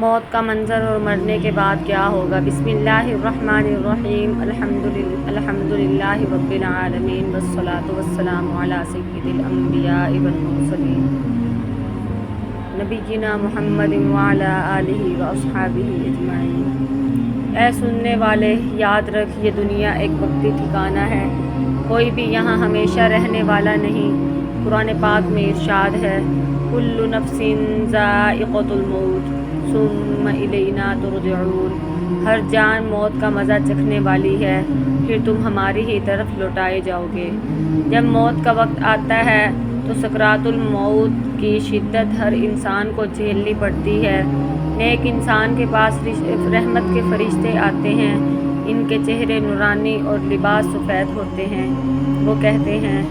موت کا منظر اور مرنے کے بعد کیا ہوگا۔ بسم اللہ الرحمن الرحیم، الحمدللہ رب العالمین، والصلاة والسلام علی سید الانبیاء والمرسلین نبینا محمد وعلی آلہ واصحابہ اجمعین۔ اے سننے والے، یاد رکھ یہ دنیا ایک وقتی ٹھکانہ ہے، کوئی بھی یہاں ہمیشہ رہنے والا نہیں۔ قرآن پاک میں ارشاد ہے، کل نفس ذائقۃ الموت ثم الینا ترجعون۔ ہر جان موت کا مزہ چکھنے والی ہے، پھر تم ہماری ہی طرف لوٹائے جاؤ گے۔ جب موت کا وقت آتا ہے تو سکرات الموت کی شدت ہر انسان کو جھیلنی پڑتی ہے۔ نیک انسان کے پاس رحمت کے فرشتے آتے ہیں، ان کے چہرے نورانی اور لباس سفید ہوتے ہیں۔ وہ کہتے ہیں،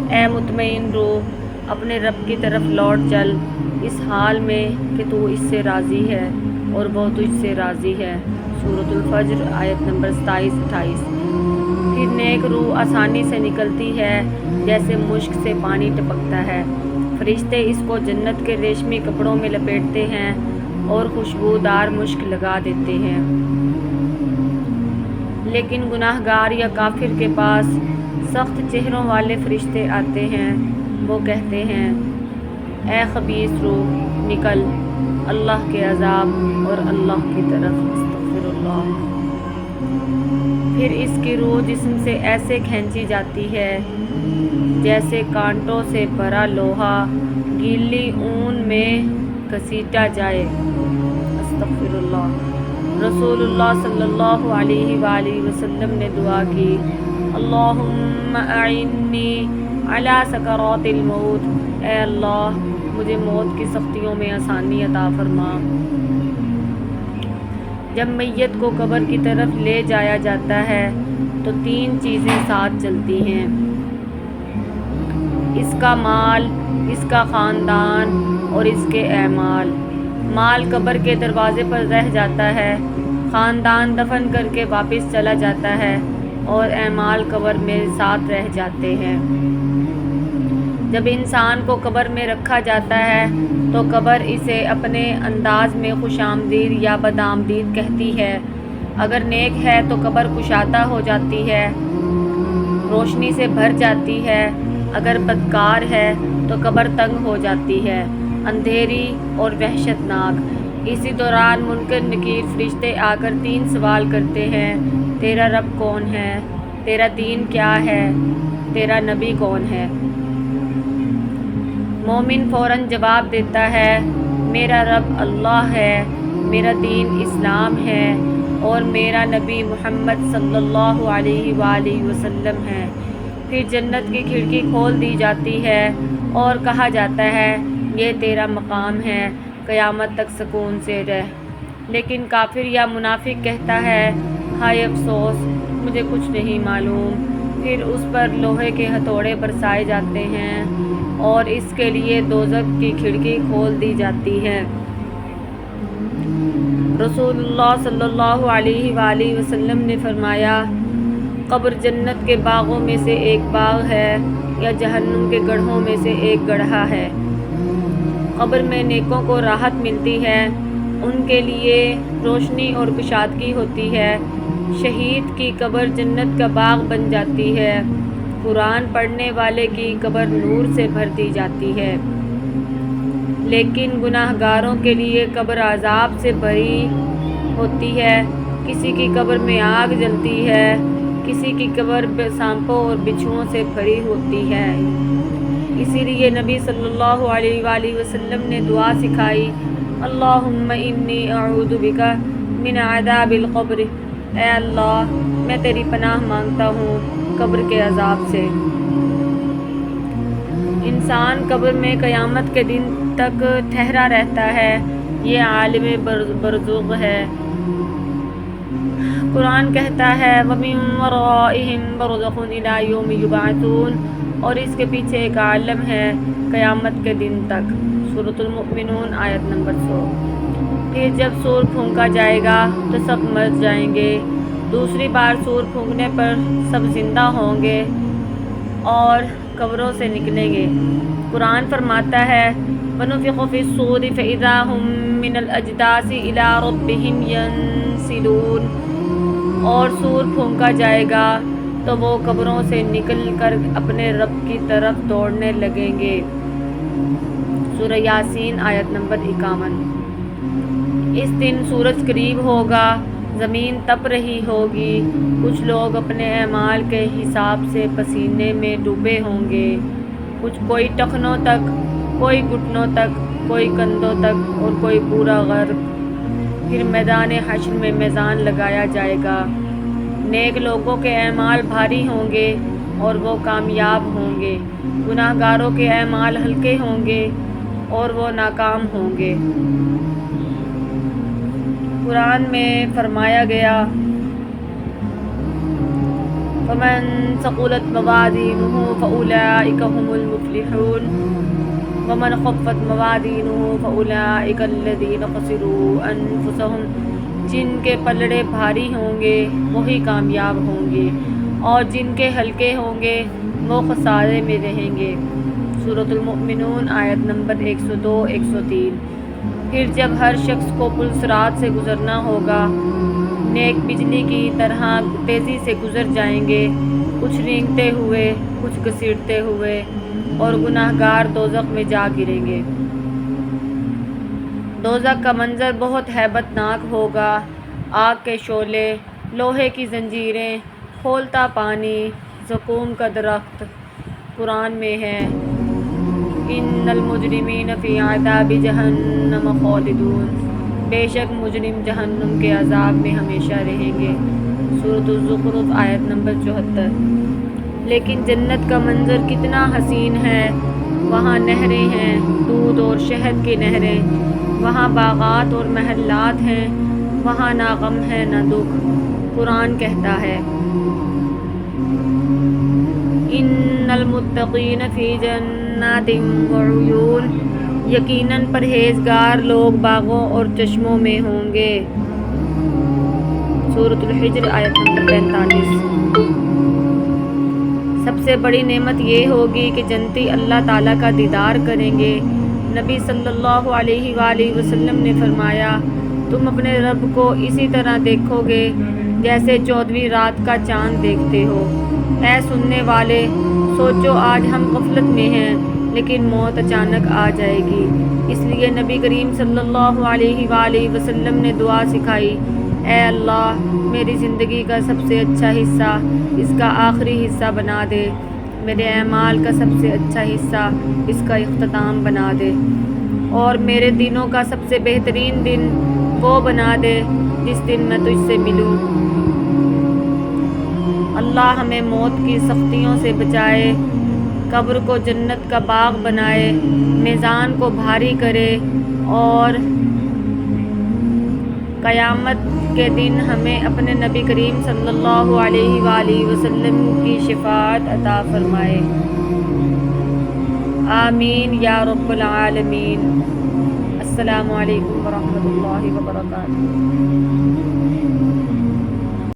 اے مطمئن روح، اپنے رب کی طرف لوٹ چل، اس حال میں کہ تو اس سے راضی ہے اور وہ تجھ سے راضی ہے۔ سورۃ الفجر آیت نمبر 27-28۔ پھر نیک روح آسانی سے نکلتی ہے جیسے مشک سے پانی ٹپکتا ہے۔ فرشتے اس کو جنت کے ریشمی کپڑوں میں لپیٹتے ہیں اور خوشبودار مشک لگا دیتے ہیں۔ لیکن گناہ گار یا کافر کے پاس سخت چہروں والے فرشتے آتے ہیں۔ وہ کہتے ہیں، اے خبیث روح، نکل اللہ کے عذاب اور اللہ کی طرف۔ استغفر اللہ۔ پھر اس کی روح جسم سے ایسے کھینچی جاتی ہے جیسے کانٹوں سے بھرا لوہا گیلی اون میں گھسیٹا جائے۔ استغفر اللہ۔ رسول اللہ صلی اللہ علیہ وآلہ وسلم نے دعا کی، اللہم اعنی علی سکرات الموت، اے اللہ مجھے موت کی سختیوں میں آسانی عطا فرما۔ جب میت کو قبر کی طرف لے جایا جاتا ہے تو تین چیزیں ساتھ چلتی ہیں، اس کا مال، اس کا خاندان اور اس کے اعمال۔ مال قبر کے دروازے پر رہ جاتا ہے، خاندان دفن کر کے واپس چلا جاتا ہے اور اعمال قبر میں ساتھ رہ جاتے ہیں۔ جب انسان کو قبر میں رکھا جاتا ہے تو قبر اسے اپنے انداز میں خوش آمدید یا بد آمدید کہتی ہے۔ اگر نیک ہے تو قبر کشادہ ہو جاتی ہے، روشنی سے بھر جاتی ہے۔ اگر بدکار ہے تو قبر تنگ ہو جاتی ہے، اندھیری اور وحشت ناک۔ اسی دوران منکر نکیر فرشتے آ کر تین سوال کرتے ہیں، تیرا رب کون ہے، تیرا دین کیا ہے، تیرا نبی کون ہے۔ مومن فوراً جواب دیتا ہے، میرا رب اللہ ہے، میرا دین اسلام ہے اور میرا نبی محمد صلی اللہ علیہ وآلہ وسلم ہے۔ پھر جنت کی کھڑکی کھول دی جاتی ہے اور کہا جاتا ہے، یہ تیرا مقام ہے، قیامت تک سکون سے رہ۔ لیکن کافر یا منافق کہتا ہے، ہائے افسوس، مجھے کچھ نہیں معلوم۔ پھر اس پر لوہے کے ہتھوڑے برسائے جاتے ہیں اور اس کے لیے دوزخ کی کھڑکی کھول دی جاتی ہے۔ رسول اللہ صلی اللہ علیہ وآلہ وسلم نے فرمایا، قبر جنت کے باغوں میں سے ایک باغ ہے یا جہنم کے گڑھوں میں سے ایک گڑھا ہے۔ قبر میں نیکوں کو راحت ملتی ہے، ان کے لیے روشنی اور کشادگی ہوتی ہے۔ شہید کی قبر جنت کا باغ بن جاتی ہے۔ قرآن پڑھنے والے کی قبر نور سے بھر دی جاتی ہے۔ لیکن گناہ گاروں کے لیے قبر عذاب سے بھری ہوتی ہے۔ کسی کی قبر میں آگ جلتی ہے، کسی کی قبر سانپوں اور بچھوؤں سے بھری ہوتی ہے۔ اسی لیے نبی صلی اللہ علیہ وآلہ وسلم نے دعا سکھائی، اللہم انی اعوذ بک من عذاب القبر، اے اللہ میں تیری پناہ مانگتا ہوں قبر کے عذاب سے۔ انسان قبر میں قیامت کے دن تک ٹھہرا رہتا ہے، یہ عالم برزخ ہے۔ قرآن کہتا ہے، وَمِن وَرَائِهِمْ بَرْزَخٌ إِلَىٰ يَوْمِ يُبْعَثُونَ، اور اس کے پیچھے ایک عالم ہے قیامت کے دن تک۔ سورۃ المؤمنون آیت نمبر 100۔ پھر جب سور پھونکا جائے گا تو سب مر جائیں گے، دوسری بار سور پھونکنے پر سب زندہ ہوں گے اور قبروں سے نکلیں گے۔ قرآن فرماتا ہے، وَنُفِخَ فِي الصُّورِ فَإِذَا هُم من الاجداث الى ربهم ينسلون، اور سور پھونکا جائے گا تو وہ قبروں سے نکل کر اپنے رب کی طرف دوڑنے لگیں گے۔ سورہ یاسین آیت نمبر 51۔ اس دن سورج قریب ہوگا، زمین تپ رہی ہوگی، کچھ لوگ اپنے اعمال کے حساب سے پسینے میں ڈوبے ہوں گے، کوئی ٹخنوں تک، کوئی گھٹنوں تک، کوئی کندھوں تک اور کوئی پورا غرق۔ پھر میدان حشر میں میزان لگایا جائے گا، نیک لوگوں کے اعمال بھاری ہوں گے اور وہ کامیاب ہوں گے، گناہ گاروں کے اعمال ہلکے ہوں گے اور وہ ناکام ہوں گے۔ قرآن میں فرمایا گیا فَمَن ثَقُلَتْ مَوَازِينُهُ فَأُولَئِكَ هُمُ الْمُفْلِحُونَ وَمَنْ خَفَّتْ مَوَازِينُهُ فَأُولَئِكَ الَّذِينَ خَسِرُوا أَنفُسَهُمْ، جن کے پلڑے بھاری ہوں گے وہی کامیاب ہوں گے اور جن کے ہلکے ہوں گے وہ خسارے میں رہیں گے۔ سورۃ المؤمنون آیت نمبر 102 103۔ پھر جب ہر شخص کو پل صراط سے گزرنا ہوگا، نیک بجلی کی طرح تیزی سے گزر جائیں گے، کچھ رینگتے ہوئے، کچھ گھسیٹتے ہوئے، اور گناہ گار دوزخ میں جا گریں گے۔ دوزخ کا منظر بہت ہیبت ناک ہوگا، آگ کے شعلے، لوہے کی زنجیریں، کھولتا پانی، زقوم کا درخت۔ قرآن میں ہے ان المجرمین فی عذاب جہنم خالدون، بے شک مجرم جہنم کے عذاب میں ہمیشہ رہیں گے۔ سورۃ الزخرف آیت نمبر 74۔ لیکن جنت کا منظر کتنا حسین ہے، وہاں نہریں ہیں، دودھ اور شہد کی نہریں، وہاں باغات اور محلات ہیں، وہاں نہ غم ہے نہ دکھ۔ قرآن کہتا ہے ان المتقین فی جنات وعیون، یقیناً پرہیزگار لوگ باغوں اور چشموں میں ہوں گے۔ سورۃ الحجر آیت نمبر 45۔ سب سے بڑی نعمت یہ ہوگی کہ جنتی اللہ تعالیٰ کا دیدار کریں گے۔ نبی صلی اللہ علیہ وآلہ وسلم نے فرمایا تم اپنے رب کو اسی طرح دیکھو گے جیسے 14ویں رات کا چاند دیکھتے ہو۔ اے سننے والے، سوچو آج ہم غفلت میں ہیں لیکن موت اچانک آ جائے گی، اس لیے نبی کریم صلی اللہ علیہ وآلہ وسلم نے دعا سکھائی، اے اللہ میری زندگی کا سب سے اچھا حصہ اس کا آخری حصہ بنا دے، میرے اعمال کا سب سے اچھا حصہ اس کا اختتام بنا دے، اور میرے دنوں کا سب سے بہترین دن وہ بنا دے جس دن میں تجھ سے ملوں۔ اللہ ہمیں موت کی سختیوں سے بچائے، قبر کو جنت کا باغ بنائے، میزان کو بھاری کرے اور قیامت کے دن ہمیں اپنے نبی کریم صلی اللہ علیہ وآلہ وسلم کی شفاعت عطا فرمائے۔ آمین یا رب العالمین۔ السلام علیکم ورحمۃ اللہ وبرکاتہ۔